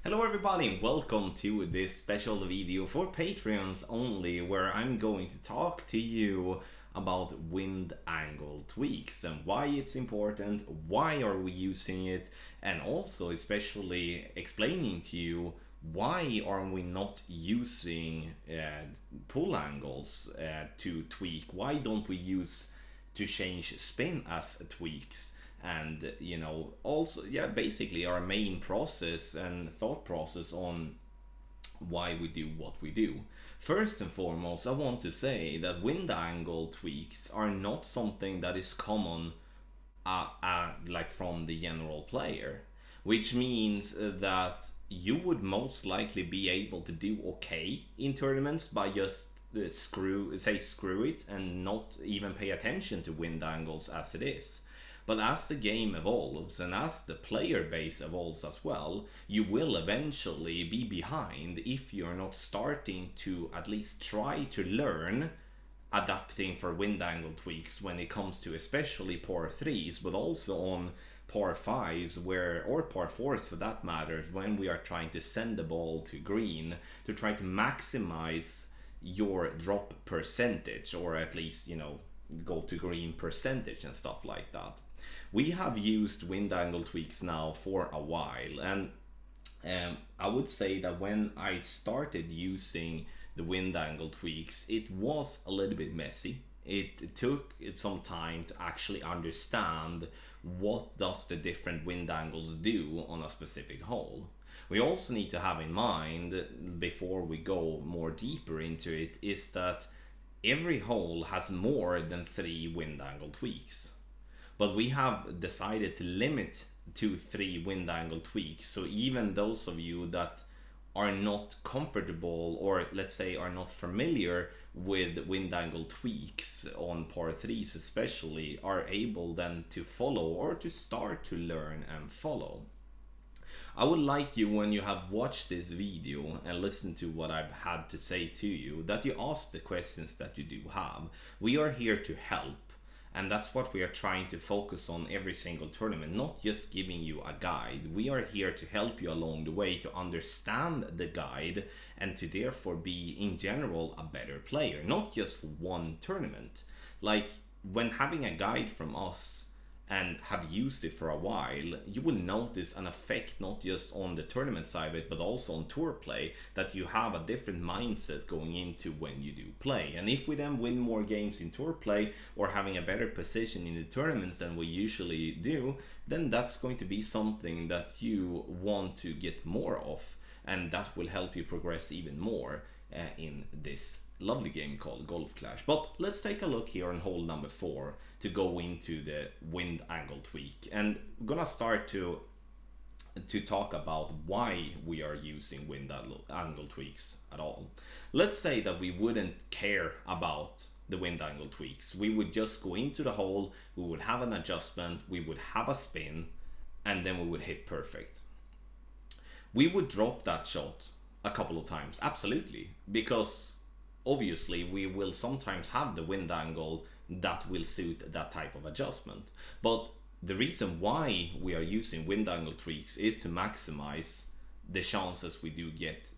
Hello everybody, welcome to this special video for Patreons only, where I'm going to talk to you about wind angle tweaks and why it's important, why are we using it, and also especially explaining to you why are we not using pull angles to tweak, why don't we use to change spin as tweaks, and also, yeah, basically our main process and thought process on why we do what we do. First and foremost, I want to say that wind angle tweaks are not something that is common, like from the general player, which means that you would most likely be able to do okay in tournaments by just screw it and not even pay attention to wind angles as it is. But as the game evolves and as the player base evolves as well, you will eventually be behind if you're not starting to at least try to learn adapting for wind angle tweaks when it comes to especially par 3s, but also on par 5s, where, or par 4s for that matter, when we are trying to send the ball to green to try to maximize your drop percentage, or at least go to green percentage and stuff like that. We have used wind angle tweaks now for a while, and I would say that when I started using the wind angle tweaks, it was a little bit messy. It took some time to actually understand what does the different wind angles do on a specific hole. We also need to have in mind, before we go more deeper into it, is that every hole has more than 3 wind angle tweaks, but we have decided to limit to 3 wind angle tweaks. So even those of you that are not comfortable, or let's say are not familiar with wind angle tweaks on par 3s especially, are able then to follow or to start to learn and follow. I would like you, when you have watched this video and listened to what I've had to say to you, that you ask the questions that you do have. We are here to help, and that's what we are trying to focus on every single tournament, not just giving you a guide. We are here to help you along the way to understand the guide and to therefore be, in general, a better player, not just for one tournament. Like, when having a guide from us and have used it for a while, you will notice an effect not just on the tournament side of it, but also on tour play, that you have a different mindset going into when you do play. And if we then win more games in tour play, or having a better position in the tournaments than we usually do, then that's going to be something that you want to get more of, and that will help you progress even more in this lovely game called Golf Clash. But let's take a look here on hole number 4 to go into the wind angle tweak, and I'm gonna start to talk about why we are using wind angle tweaks at all. Let's say that we wouldn't care about the wind angle tweaks. We would just go into the hole, we would have an adjustment, we would have a spin, and then we would hit perfect. We would drop that shot a couple of times, absolutely, because obviously we will sometimes have the wind angle that will suit that type of adjustment. But the reason why we are using wind angle tweaks is to maximize the chances we do get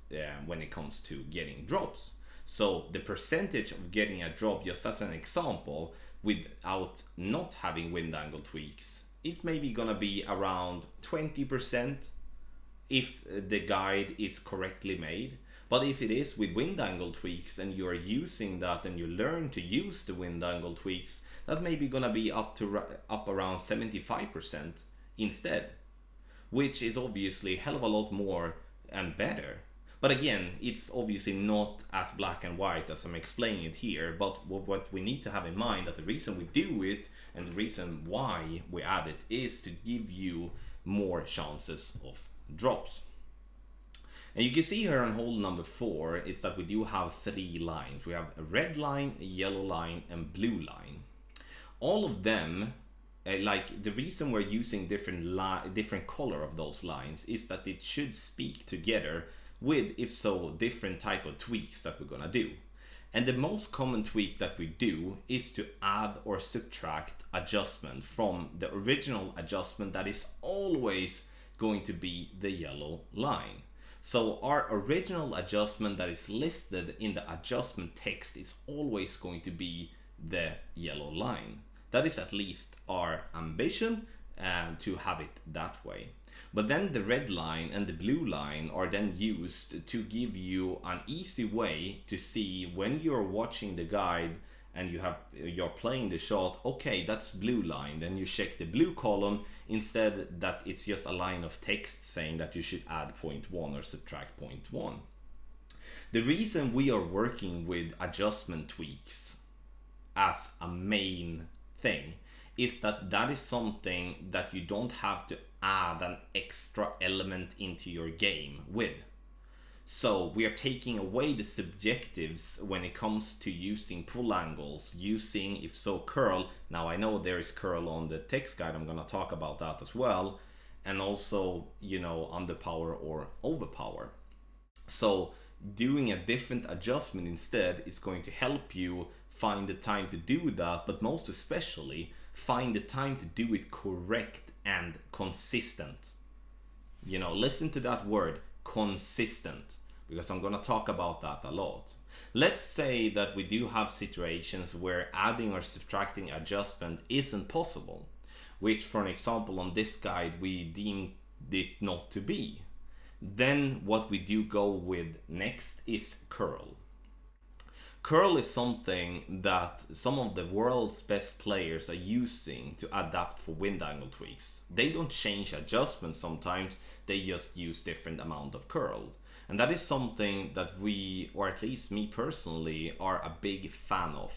when it comes to getting drops. So the percentage of getting a drop, just as an example, without not having wind angle tweaks, is maybe gonna be around 20% if the guide is correctly made. But if it is with wind angle tweaks and you are using that and you learn to use the wind angle tweaks, that may be gonna be up around 75% instead, which is obviously a hell of a lot more and better. But again, it's obviously not as black and white as I'm explaining it here, but what we need to have in mind, that the reason we do it and the reason why we add it is to give you more chances of drops. And you can see here on hole number 4 is that we do have 3 lines. We have a red line, a yellow line, and blue line. All of them, like, the reason we're using different color of those lines is that it should speak together with, if so, different type of tweaks that we're gonna do. And the most common tweak that we do is to add or subtract adjustment from the original adjustment that is always going to be the yellow line. So our original adjustment that is listed in the adjustment text is always going to be the yellow line. That is at least our ambition, to have it that way. But then the red line and the blue line are then used to give you an easy way to see when you're watching the guide and you're playing the shot. Okay, that's blue line. Then you check the blue column instead that it's just a line of text saying that you should add 0.1 or subtract 0.1. The reason we are working with adjustment tweaks as a main thing is that is something that you don't have to add an extra element into your game with. So we are taking away the subjectives when it comes to using pull angles, using if so curl. Now I know there is curl on the text guide, I'm gonna talk about that as well, and also, you know, underpower or overpower. So doing a different adjustment instead is going to help you find the time to do that, but most especially find the time to do it correct and consistent. You know, listen to that word, consistent, because I'm going to talk about that a lot. Let's say that we do have situations where adding or subtracting adjustment isn't possible, which for an example on this guide we deemed it not to be. Then what we do go with next is curl. Curl is something that some of the world's best players are using to adapt for wind angle tweaks. They don't change adjustments sometimes, they just use different amount of curl. And that is something that we, or at least me personally, are a big fan of.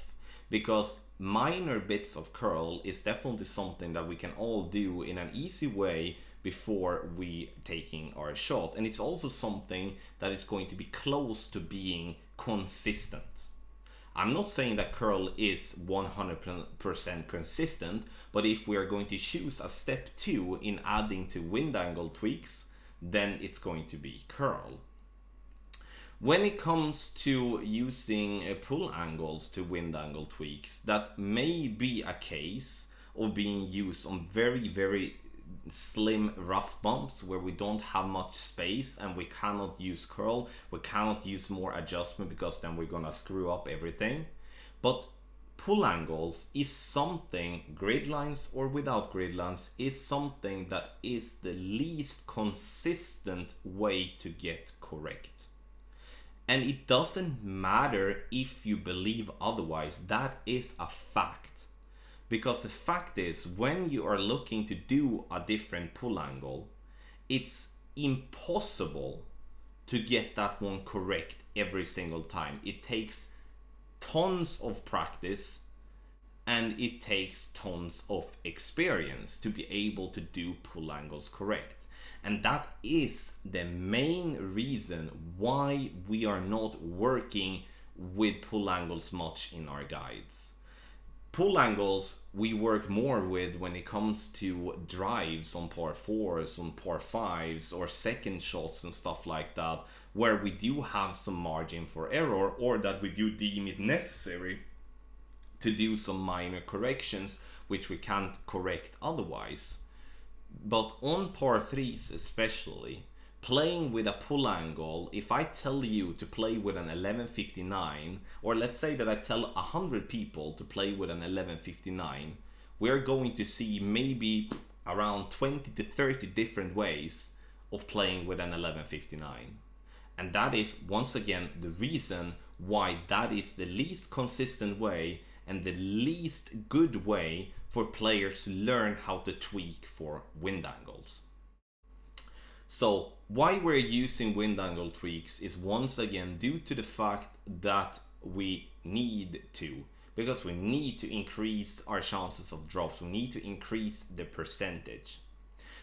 Because minor bits of curl is definitely something that we can all do in an easy way before we taking our shot. And it's also something that is going to be close to being consistent. I'm not saying that curl is 100% consistent, but if we are going to choose a step 2 in adding to wind angle tweaks, then it's going to be curl. When it comes to using pull angles to wind angle tweaks, that may be a case of being used on very slim rough bumps where we don't have much space and we cannot use curl, we cannot use more adjustment because then we're gonna screw up everything. But pull angles is something, grid lines or without grid lines, is something that is the least consistent way to get correct. And it doesn't matter if you believe otherwise, that is a fact. Because the fact is, when you are looking to do a different pull angle, it's impossible to get that one correct every single time. It takes tons of practice and it takes tons of experience to be able to do pull angles correct. And that is the main reason why we are not working with pull angles much in our guides. Pull angles we work more with when it comes to drives on par 4s, on par 5s, or second shots and stuff like that, where we do have some margin for error, or that we do deem it necessary to do some minor corrections which we can't correct otherwise. But on par 3s especially, playing with a pull angle, if I tell you to play with an 1159, or let's say that I tell 100 people to play with an 1159, we're going to see maybe around 20 to 30 different ways of playing with an 1159. And that is once again the reason why that is the least consistent way and the least good way for players to learn how to tweak for wind angles. So why we're using wind angle tweaks is once again due to the fact that we need to, because we need to increase our chances of drops, we need to increase the percentage.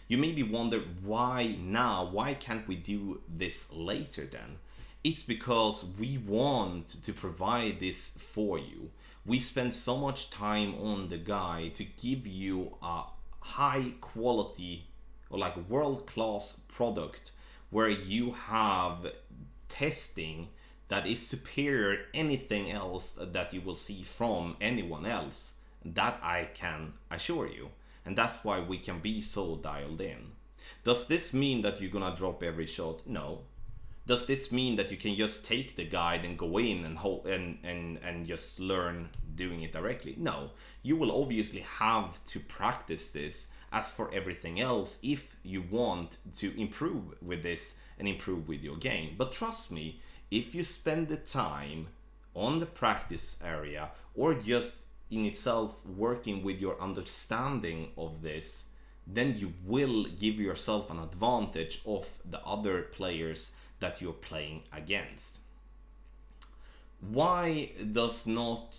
You maybe wonder why now, why can't we do this later then? It's because we want to provide this for you. We spend so much time on the guide to give you a high quality or like world-class product where you have testing that is superior to anything else that you will see from anyone else. That I can assure you. And that's why we can be so dialed in. Does this mean that you're gonna drop every shot? No. Does this mean that you can just take the guide and go in and and just learn doing it directly? No, you will obviously have to practice this as for everything else if you want to improve with this and improve with your game. But trust me, if you spend the time on the practice area or just in itself working with your understanding of this, then you will give yourself an advantage of the other players that you're playing against. Why does not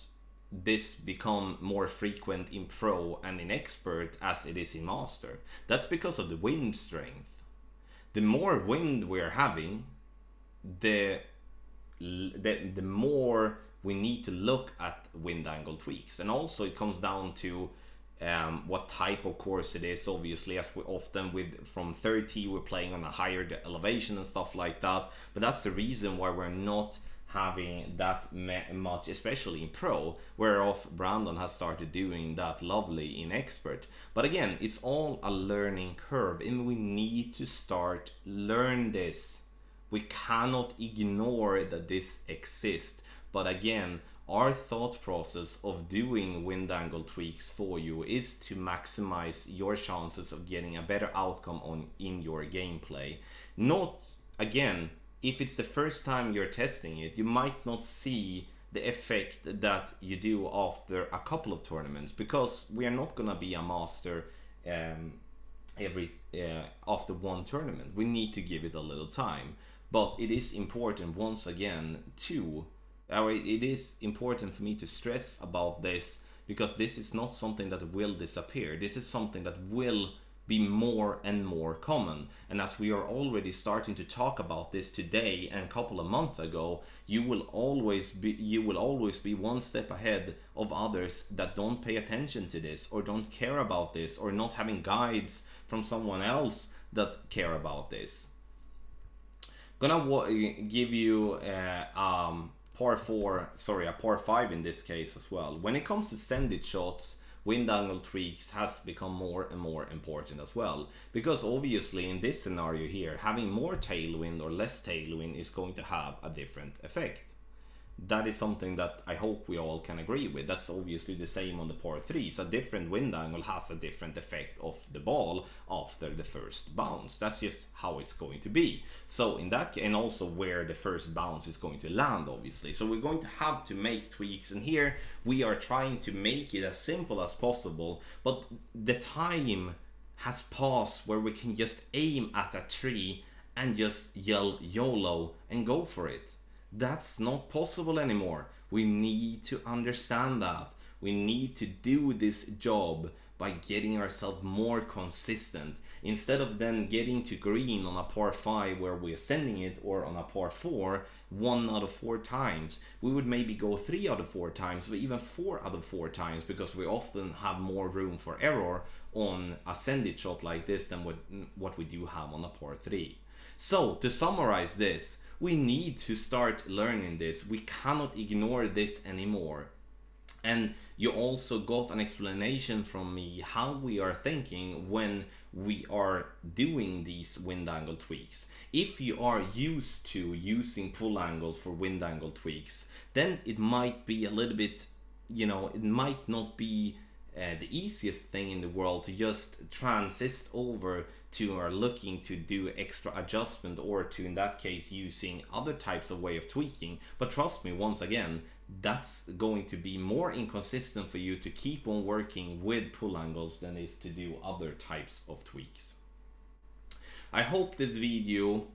this become more frequent in pro and in expert as it is in master? That's because of the wind strength. The more wind we're having, the more we need to look at wind angle tweaks. And also it comes down to what type of course it is. Obviously, as we often with from 30 we're playing on a higher elevation and stuff like that, but that's the reason why we're not having that much, especially in pro, whereof Brandon has started doing that lovely in expert. But again, it's all a learning curve and we need to start learn this. We cannot ignore that this exists. But again, our thought process of doing wind angle tweaks for you is to maximize your chances of getting a better outcome on in your gameplay. Not, again, if it's the first time you're testing it, you might not see the effect that you do after a couple of tournaments, because we are not gonna be a master every after one tournament. We need to give it a little time. But it is important, once again, it is important for me to stress about this, because this is not something that will disappear. This is something that will be more and more common. And as we are already starting to talk about this today and a couple of months ago, you will always be one step ahead of others that don't pay attention to this or don't care about this or not having guides from someone else that care about this. Gonna give you a par 5 in this case as well. When it comes to send-it shots, wind angle tweaks has become more and more important as well, because obviously in this scenario here, having more tailwind or less tailwind is going to have a different effect. That is something that I hope we all can agree with. That's obviously the same on the par 3s. A different wind angle has a different effect of the ball after the first bounce. That's just how it's going to be. So in that case, and also where the first bounce is going to land, obviously. So we're going to have to make tweaks, and here we are trying to make it as simple as possible, but the time has passed where we can just aim at a tree and just yell YOLO and go for it. That's not possible anymore. We need to understand that. We need to do this job by getting ourselves more consistent. Instead of then getting to green on a par 5 where we're sending it, or on a par 4 1 out of 4 times, we would maybe go 3 out of 4 times, or even 4 out of 4 times, because we often have more room for error on a send-it shot like this than what we do have on a par 3. So to summarize this, we need to start learning this. We cannot ignore this anymore. And you also got an explanation from me how we are thinking when we are doing these wind angle tweaks. If you are used to using pull angles for wind angle tweaks, then it might be a little bit, it might not be the easiest thing in the world to just transit over to or looking to do extra adjustment, or to, in that case, using other types of way of tweaking. But trust me, once again, that's going to be more inconsistent for you to keep on working with pull angles than is to do other types of tweaks. I hope this video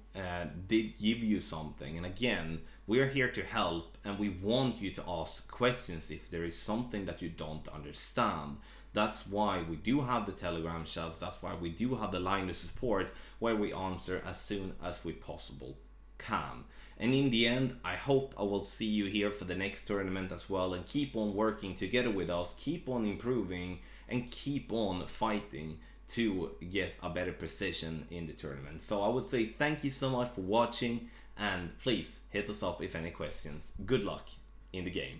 did give you something, and again, we're here to help, and we want you to ask questions if there is something that you don't understand. That's why we do have the Telegram chats, that's why we do have the line of support, where we answer as soon as we possible can. And in the end, I hope I will see you here for the next tournament as well, and keep on working together with us, keep on improving, and keep on fighting to get a better position in the tournament. So I would say thank you so much for watching, and please hit us up if any questions. Good luck in the game.